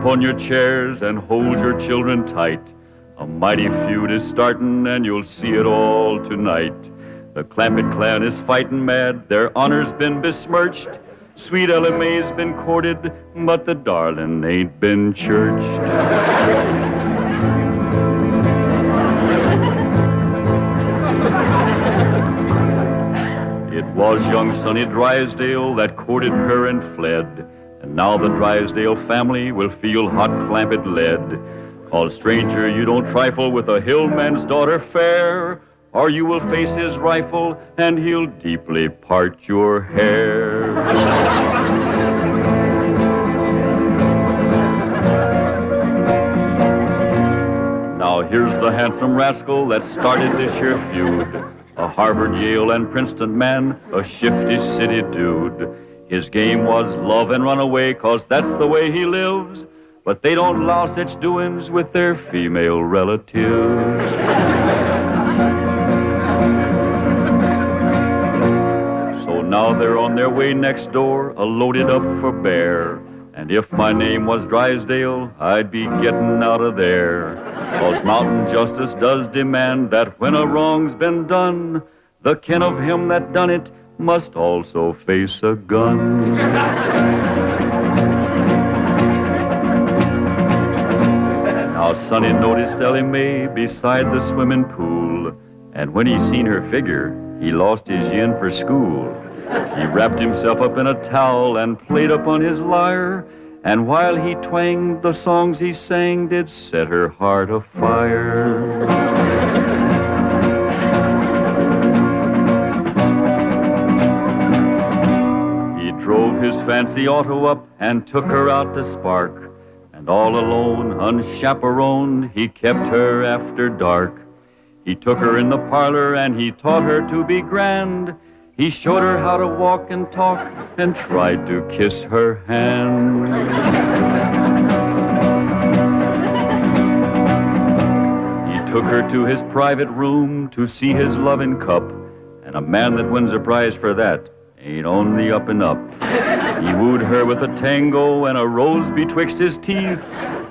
on your chairs and hold your children tight. A mighty feud is starting, and you'll see it all tonight. The Clampett clan is fighting mad, their honor's been besmirched. Sweet Elly May's been courted, but the darling ain't been churched. It was young Sonny Drysdale that courted her and fled. And now the Drysdale family will feel hot Clampett lead. Cause stranger, you don't trifle with a hillman's daughter fair, or you will face his rifle and he'll deeply part your hair. Now here's the handsome rascal that started this here feud. A Harvard, Yale, and Princeton man, a shifty city dude. His game was love and run away, cause that's the way he lives. But they don't allow such doings with their female relatives. So now they're on their way next door, a loaded up for bear. And if my name was Drysdale, I'd be getting out of there. Cause mountain justice does demand that when a wrong's been done, the kin of him that done it must also face a gun. Now Sonny noticed Elly May beside the swimming pool, and when he seen her figure, he lost his yin for school. He wrapped himself up in a towel and played upon his lyre, and while he twanged, the songs he sang did set her heart afire. Drove his fancy auto up and took her out to spark. And all alone, unchaperoned, he kept her after dark. He took her in the parlor and he taught her to be grand. He showed her how to walk and talk and tried to kiss her hand. He took her to his private room to see his loving cup. And a man that wins a prize for that ain't on the up and up. He wooed her with a tango and a rose betwixt his teeth,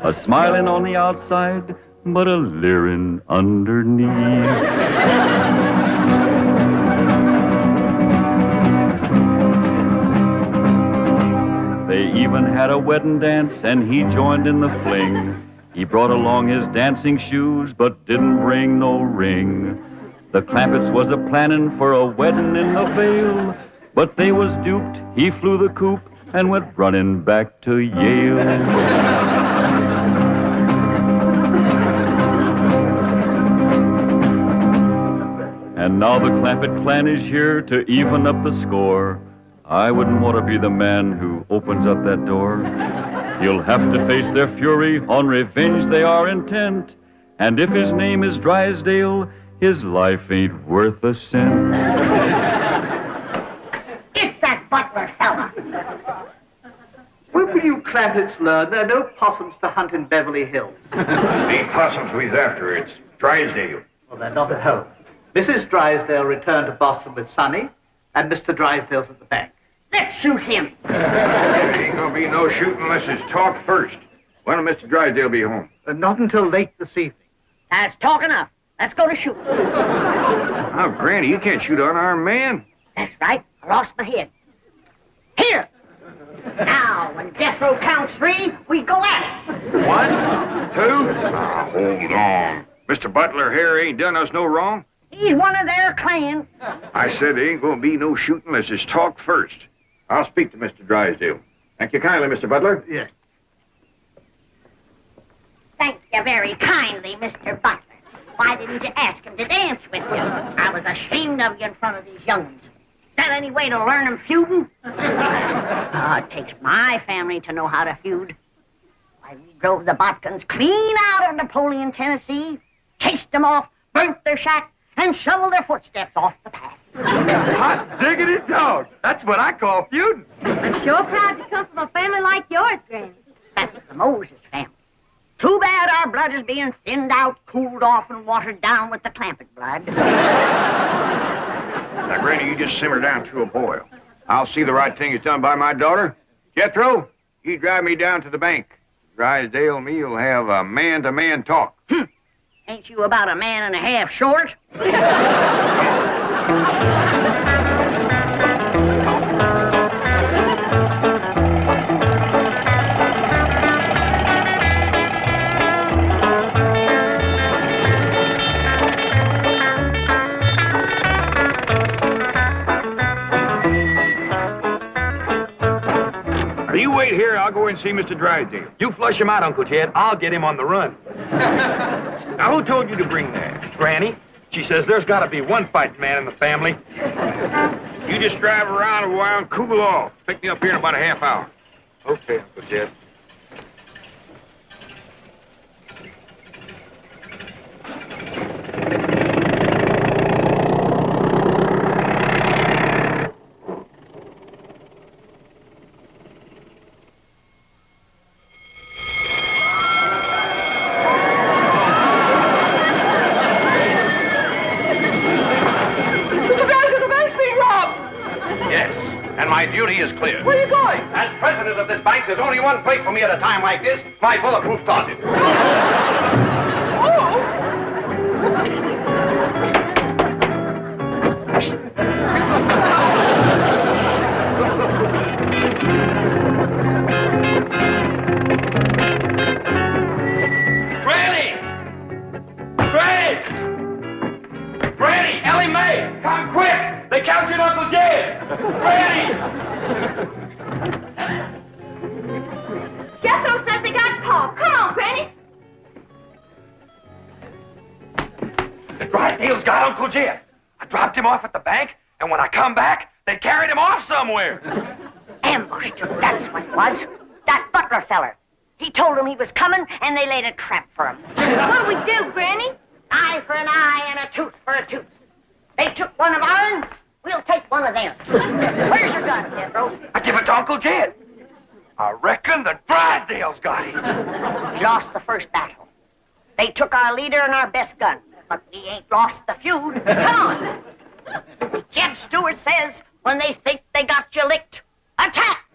a smiling on the outside, but a leering underneath. They even had a wedding dance, and he joined in the fling. He brought along his dancing shoes, but didn't bring no ring. The Clampetts was a-planning for a wedding in the Vale, but they was duped. He flew the coop and went running back to Yale. And now the Clampett clan is here to even up the score. I wouldn't want to be the man who opens up that door. He'll have to face their fury, on revenge they are intent. And if his name is Drysdale, his life ain't worth a cent. Butler fella. When will you Clampetts learn there are no possums to hunt in Beverly Hills? Ain't possums we's after, it's Drysdale. Well, they're not at home. Mrs. Drysdale returned to Boston with Sonny, and Mr. Drysdale's at the bank. Let's shoot him. There ain't gonna be no shooting unless it's talk first. When will Mr. Drysdale be home? Not until late this evening. That's talk enough. Let's go to shoot. Oh, Granny, you can't shoot an unarmed man. That's right. I lost my head. Here. Now, when Jethro counts 3, we go at it. 1, 2. Now, hold on. Mr. Butler here ain't done us no wrong. He's one of their clan. I said there ain't gonna be no shooting unless it's talk first. I'll speak to Mr. Drysdale. Thank you kindly, Mr. Butler. Yes. Thank you very kindly, Mr. Butler. Why didn't you ask him to dance with you? I was ashamed of you in front of these young'uns. Is that any way to learn them feuding? It takes my family to know how to feud. Why, we drove the Botkins clean out of Napoleon, Tennessee, chased them off, burnt their shack, and shoveled their footsteps off the path. Hot diggity dog. That's what I call feuding. I'm sure proud to come from a family like yours, Granny. That's the Moses family. Too bad our blood is being thinned out, cooled off, and watered down with the Clampett blood. Now, Granny, you just simmer down to a boil. I'll see the right thing is done by my daughter. Jethro, you drive me down to the bank. Drysdale and me will have a man-to-man talk. Ain't you about a man and a half short? You wait here, I'll go and see Mr. Drysdale. You flush him out, Uncle Jed. I'll get him on the run. Now, who told you to bring that? Granny, she says there's got to be one fighting man in the family. You just drive around a while and cool off. Pick me up here in about a half hour. Okay, Uncle Jed. My duty is clear. Where are you going? As president of this bank, there's only one place for me at a time like this, my bulletproof closet. Granny! Granny! Granny! Elly May! Come quick! They captured Uncle Jed! Granny! Jethro says they got Paul. Come on, Granny. The Drysdales got Uncle Jed. I dropped him off at the bank, and when I come back, they carried him off somewhere. Ambushed him, that's what it was. That butler feller. He told them he was coming, and they laid a trap for him. What'll we do, Granny? Eye for an eye and a tooth for a tooth. They took one of ours, we'll take one of them. Where's your gun, Jethro? I give it to Uncle Jed. I reckon the Drysdales got him. We lost the first battle. They took our leader and our best gun. But we ain't lost the feud. Come on. Jeb Stewart says, when they think they got you licked, attack!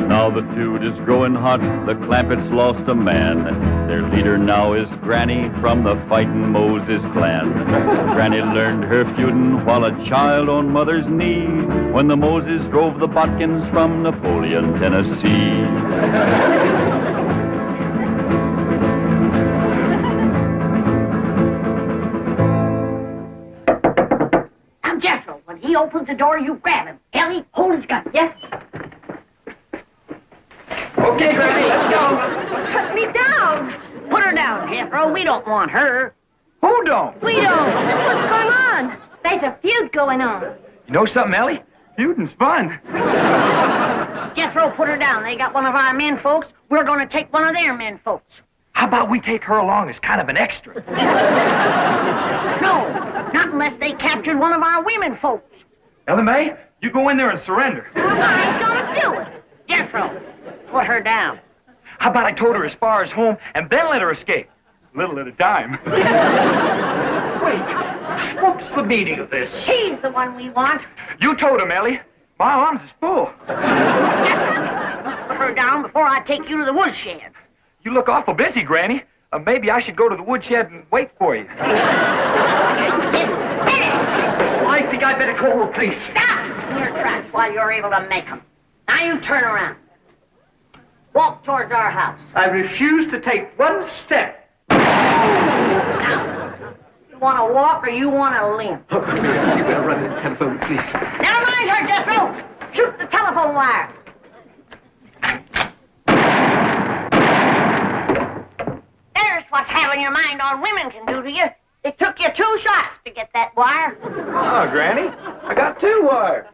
Now the feud is growing hot, the Clampetts lost a man. Their leader now is Granny from the fightin' Moses clan. Granny learned her feudin' while a child on mother's knee, when the Moses drove the Botkins from Napoleon, Tennessee. Now, Jethro, when he opens the door, you grab him. Ellie, hold his gun. Yes? Okay, Granny, let's go. Cut me down. Put her down, Jethro. We don't want her. Who don't? We don't. What's going on? There's a feud going on. You know something, Ellie? Feuding's fun. Jethro, put her down. They got one of our men folks. We're going to take one of their men folks. How about we take her along as kind of an extra? No, not unless they captured one of our women folks. Elly May, you go in there and surrender. I ain't gonna do it. Jethro, put her down. How about I towed her as far as home and then let her escape? A little at a time. Wait, what's the meaning of this? He's the one we want. You towed him, Ellie. My arms is full. Put her down before I take you to the woodshed. You look awful busy, Granny. Maybe I should go to the woodshed and wait for you. I think I'd better call the police. Stop in your tracks while you're able to make them. Now you turn around. Walk towards our house. I refuse to take one step. Now, you want to walk or you want to limp? You better run to the telephone, please. Never mind her, Jethro. Shoot the telephone wire. There's what's having your mind on women can do to you. It took you 2 shots to get that wire. Oh, Granny, I got 2 wires.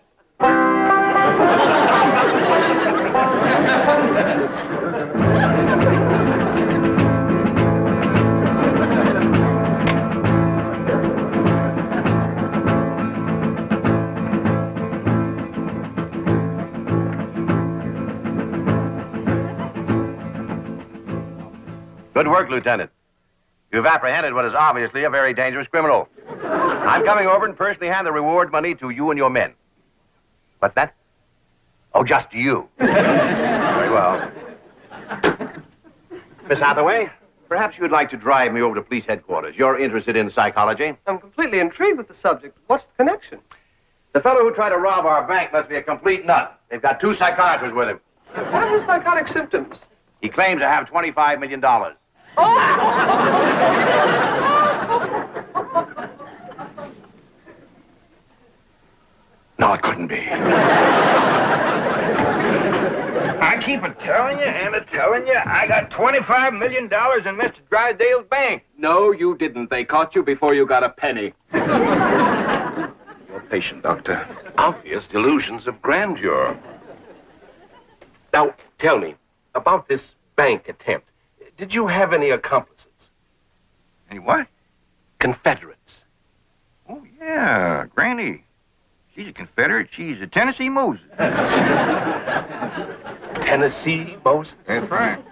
Good work, Lieutenant. You've apprehended what is obviously a very dangerous criminal. I'm coming over and personally hand the reward money to you and your men. What's that? Oh, just to you. Very well. Miss Hathaway, perhaps you'd like to drive me over to police headquarters. You're interested in psychology. I'm completely intrigued with the subject. What's the connection? The fellow who tried to rob our bank must be a complete nut. They've got 2 psychiatrists with him. What are his psychotic symptoms? He claims to have $25 million. No, it couldn't be. I keep telling you and telling you I got $25 million in Mr. Drysdale's bank. No, you didn't. They caught you before you got a penny. You're patient, Doctor. Obvious delusions of grandeur. Now, tell me, about this bank attempt, did you have any accomplices? Any what? Confederates? Oh, yeah, Granny. She's a Confederate. She's a Tennessee Moses. Tennessee Moses? That's right.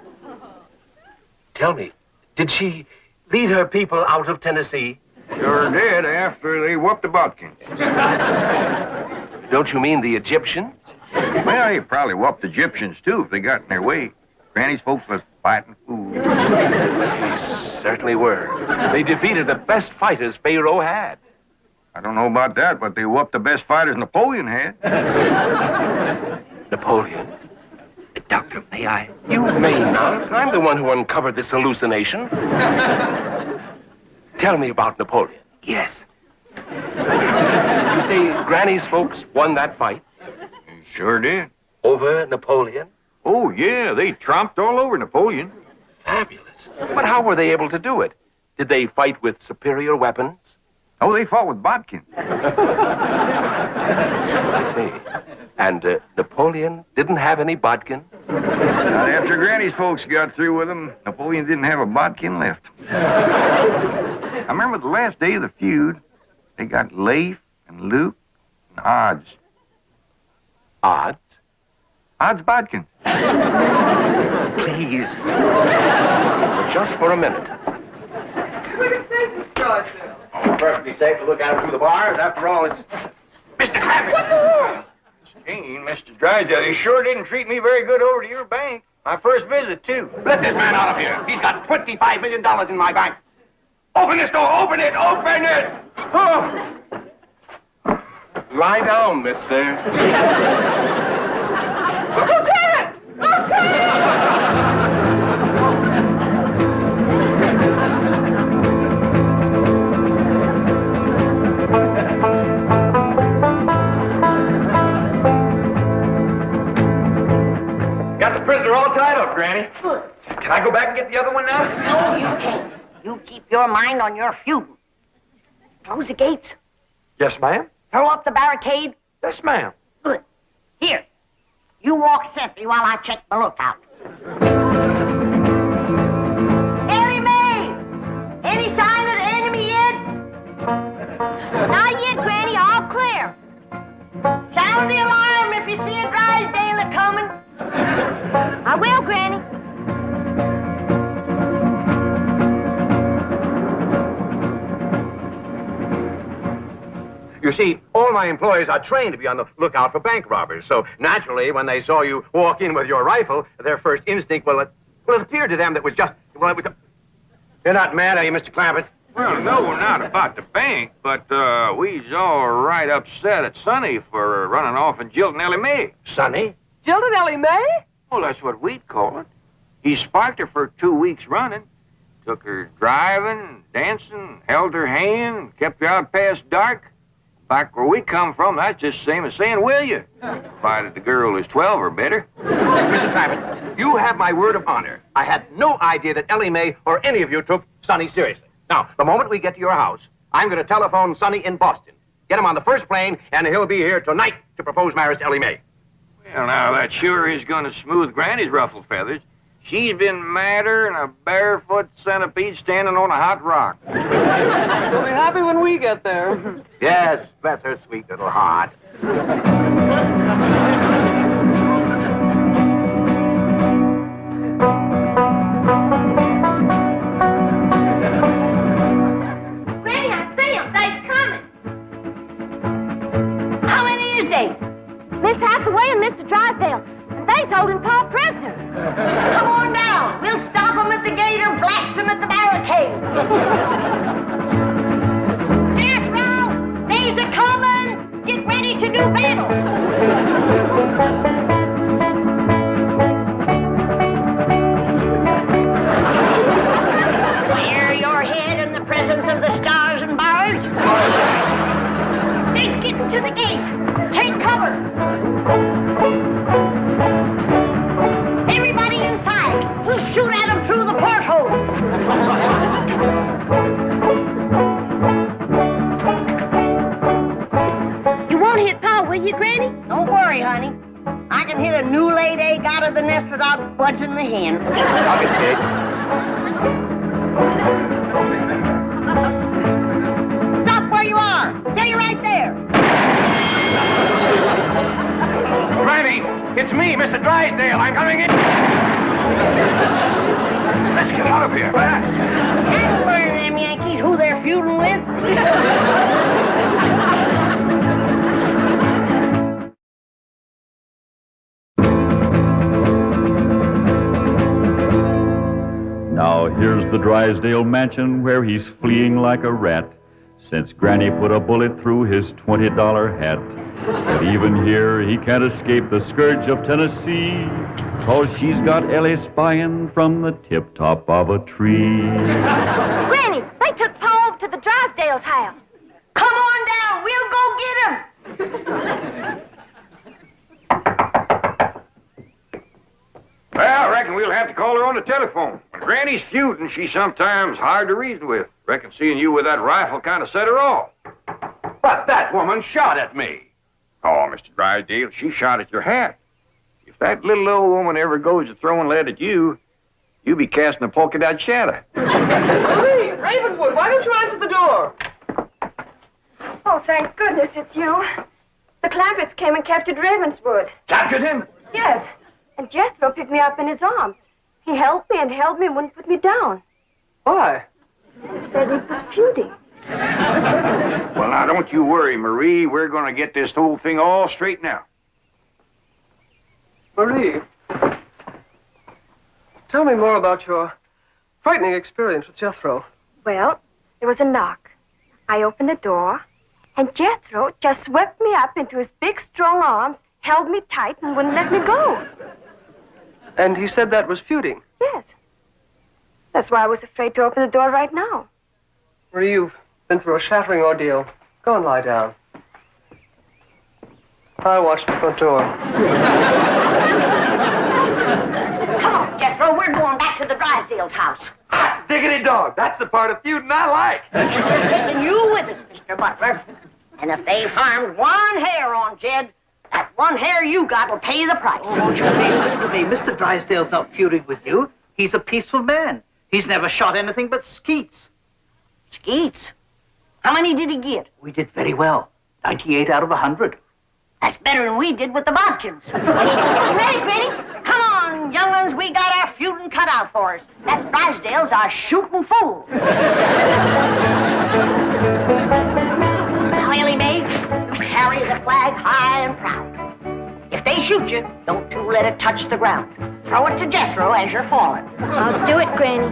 Tell me, did she lead her people out of Tennessee? Sure did after they whooped the Butkins. Don't you mean the Egyptians? Well, they probably whooped the Egyptians, too, if they got in their way. Granny's folks was fighting food. They certainly were. They defeated the best fighters Pharaoh had. I don't know about that, but they whooped the best fighters Napoleon had. Napoleon? Doctor, may I? You may not. I'm the one who uncovered this hallucination. Tell me about Napoleon. Yes. You say Granny's folks won that fight? Sure did. Over Napoleon? Oh, yeah, they tromped all over Napoleon. Fabulous. But how were they able to do it? Did they fight with superior weapons? Oh, they fought with bodkin. I see. And Napoleon didn't have any bodkin? Not after Granny's folks got through with him, Napoleon didn't have a bodkin left. I remember the last day of the feud, they got Leif and Luke and Odds. Odds? Odds bodkin. Please. Just for a minute. Oh, perfectly safe to look at him through the bars. After all, it's... Mr. Clampett! Gene, Mr. Drysdale, he sure didn't treat me very good over to your bank. My first visit, too. Let this man out of here. He's got $25 million in my bank. Open this door. Open it. Open it. Oh. Lie down, mister. Lieutenant! Got the prisoner all tied up, Granny. Good. Can I go back and get the other one now? No, you can't. You keep your mind on your feuding. Close the gates. Yes, ma'am. Throw up the barricade. Yes, ma'am. Good. Here. You walk sentry while I check the lookout. Elly May! Any sign of the enemy yet? Not yet, Granny. All clear. Sound the alarm if you see a Drysdale coming. I will, Granny. You see, all my employees are trained to be on the lookout for bank robbers. So, naturally, when they saw you walk in with your rifle, their first instinct, it appeared to them that was just... Well, it was... You're not mad, are you, Mr. Clampett? Well, no, not about the bank, but we's all right upset at Sonny for running off and jilting Elly May. Sonny? Jilted Elly May? Well, that's what we'd call it. He sparked her for 2 weeks running. Took her driving, dancing, held her hand, kept her out past dark. Back where we come from, that's just the same as saying, will you? Provided the girl is 12 or better. Mr. Clampett, you have my word of honor. I had no idea that Elly May or any of you took Sonny seriously. Now, the moment we get to your house, I'm going to telephone Sonny in Boston. Get him on the first plane, and he'll be here tonight to propose marriage to Elly May. Well, now, that sure is going to smooth Granny's ruffled feathers. She's been madder than a barefoot centipede standing on a hot rock. We'll be happy when we get there. Yes, bless her sweet little heart. Miss Hathaway and Mr. Drysdale. And they's holding Pa prisoner. Come on down. We'll stop them at the gate or blast them at the barricades. Jethro, they's a-coming. Get ready to do battle. Clear your head in the presence of the stars and bars. They's getting to the gate. Take cover. Everybody inside. We'll shoot at them through the porthole. You won't hit Pa, will you, Granny? Don't worry, honey. I can hit a new laid egg out of the nest without budging the hen. I'll get Kate. Stop where you are. Stay right there. Granny, it's me, Mr. Drysdale. I'm coming in. Let's get out of here. That'll learn them Yankees who they're feuding with. Now here's the Drysdale mansion where he's fleeing like a rat, since Granny put a bullet through his $20 hat. But even here, he can't escape the scourge of Tennessee, 'cause she's got Elly spying from the tip-top of a tree. Granny, they took Pa over to the Drysdale's house. Come on down. We'll go get him. Well, I reckon we'll have to call her on the telephone. When Granny's feuding, she's sometimes hard to reason with. Reckon seeing you with that rifle kind of set her off. But that woman shot at me. Oh, Mr. Drysdale, she shot at your hat. If that little old woman ever goes to throwing lead at you, you'll be casting a polka dot shadow. Marie, Ravenswood, why don't you answer the door? Oh, thank goodness it's you. The Clampetts came and captured Ravenswood. Captured him? Yes. And Jethro picked me up in his arms. He held me and wouldn't put me down. Why? He said he was feuding. Well, now, don't you worry, Marie. We're going to get this whole thing all straightened out. Marie, tell me more about your frightening experience with Jethro. Well, there was a knock. I opened the door, and Jethro just swept me up into his big, strong arms, held me tight, and wouldn't let me go. And he said that was feuding. Yes. That's why I was afraid to open the door right now. Marie, you've been through a shattering ordeal. Go and lie down. I'll watch the front door. Come on, Jethro. We're going back to the Drysdale's house. Hot diggity dog. That's the part of feuding I like. And we're taking you with us, Mr. Butler. And if they've harmed one hair on Jed, that one hair you got will pay the price. Oh, won't you please listen to me? Mr. Drysdale's not feuding with you. He's a peaceful man. He's never shot anything but skeets. Skeets? How many did he get? We did very well. 98 out of 100. That's better than we did with the Bodkins. Ready, Granny? Come on, young'uns. We got our feuding cut out for us. That Drysdale's our shooting fool. Now, Elly May, you carry the flag high and proud. If they shoot you, don't you let it touch the ground. Throw it to Jethro as you're falling. I'll do it, Granny.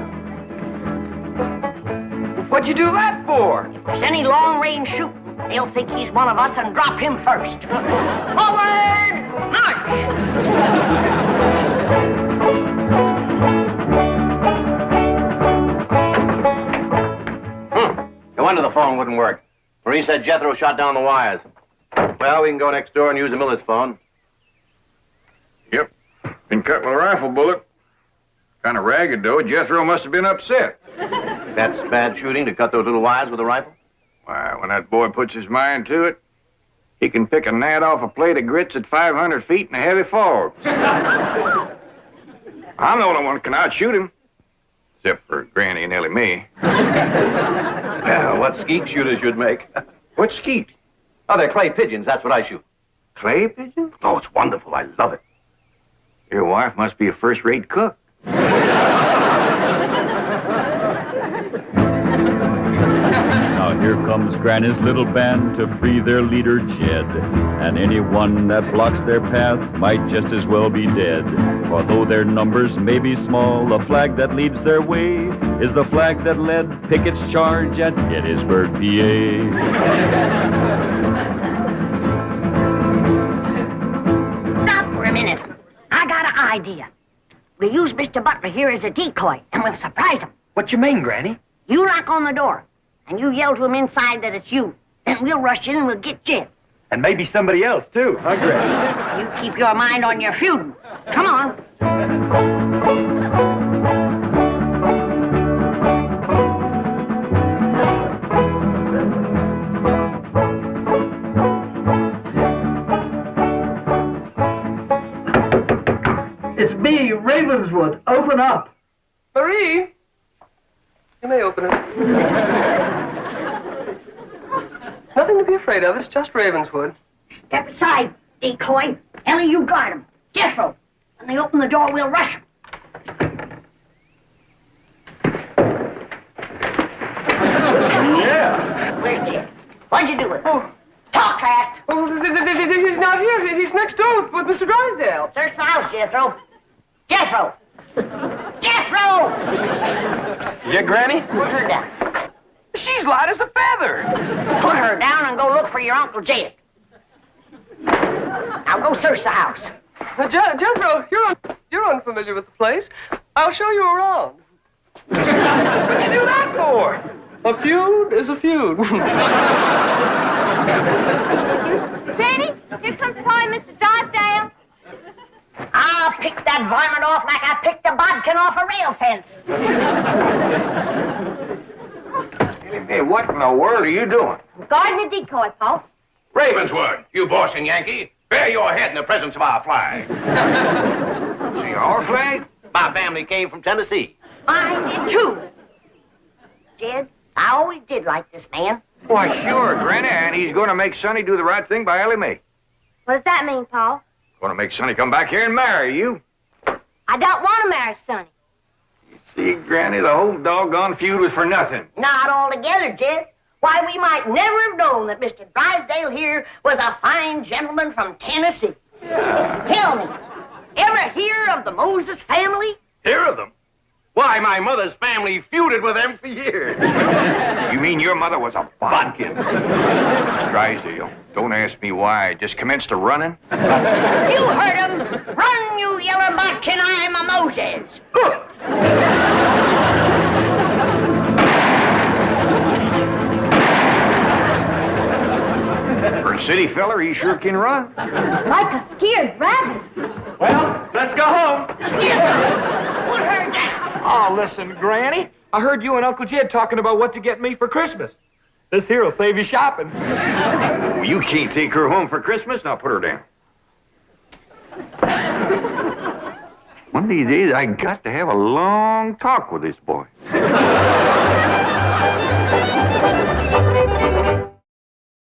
What'd you do that for? If there's any long-range shooting, they'll think he's one of us and drop him first. Forward! March! No wonder the phone wouldn't work. Marie said Jethro shot down the wires. Well, we can go next door and use the miller's phone. Yep. Been cut with a rifle bullet. Kind of ragged, though. Jethro must have been upset. That's bad shooting to cut those little wires with a rifle? Why, when that boy puts his mind to it, he can pick a gnat off a plate of grits at 500 feet in a heavy fog. I'm the only one who can outshoot him. Except for Granny and Elly May. Well, what skeet shooters you'd make. What skeet? Oh, they're clay pigeons. That's what I shoot. Clay pigeon? Oh, it's wonderful. I love it. Your wife must be a first-rate cook. Now, Here comes Granny's little band to free their leader, Jed. And anyone that blocks their path might just as well be dead. For though their numbers may be small, the flag that leads their way is the flag that led Pickett's charge at Gettysburg, PA. Stop for a minute. I got an idea. We'll use Mr. Butler here as a decoy, and we'll surprise him. What you mean, Granny? You knock on the door, and you yell to him inside that it's you. Then we'll rush in and we'll get Jed. And maybe somebody else, too, huh, Granny? You keep your mind on your feuding. Come on. It's me, Ravenswood. Open up. Marie, you may open it. Nothing to be afraid of. It's just Ravenswood. Step aside, decoy. Elly, you guard him. Jethro. When they open the door, we'll rush him. Yeah. Where's Jed? What'd you do with him? Talk fast. Oh, he's not here. He's next door with Mr. Drysdale. Search the house, Jethro. Jethro! Jethro! Yeah, Granny? Put her down. She's light as a feather. Put her down and go look for your Uncle Jed. Now go search the house. Jethro, you're unfamiliar with the place. I'll show you around. What'd you do that for? A feud is a feud. Granny, here comes Pa and Mr. Drysdale. I'll pick that varmint off like I picked a bodkin off a rail fence. Elly May, what in the world are you doing? Guarding a decoy, Pa. Ravenswood, you Boston Yankee, bear your head in the presence of our flag. See, our flag? My family came from Tennessee. Mine did too. Jed, I always did like this man. Why, sure, Granny, and he's going to make Sonny do the right thing by Elly May. What does that mean, Pa? Going to make Sonny come back here and marry you. I don't want to marry Sonny. See, Granny, the whole doggone feud was for nothing. Not altogether, Jed. Why, we might never have known that Mr. Drysdale here was a fine gentleman from Tennessee. Tell me, ever hear of the Moses family? Hear of them? Why, my mother's family feuded with them for years. You mean your mother was a bodkin? Mr. Drysdale, don't ask me why. I just commenced a running. You heard him. Run, you yellow bodkin, I'm a Moses. For a city feller, he sure can run. Like a scared rabbit. Well, let's go home. Put her down. Oh, listen, Granny. I heard you and Uncle Jed talking about what to get me for Christmas. This here will save you shopping. Well, you can't take her home for Christmas. Now put her down. One of these days, I got to have a long talk with this boy.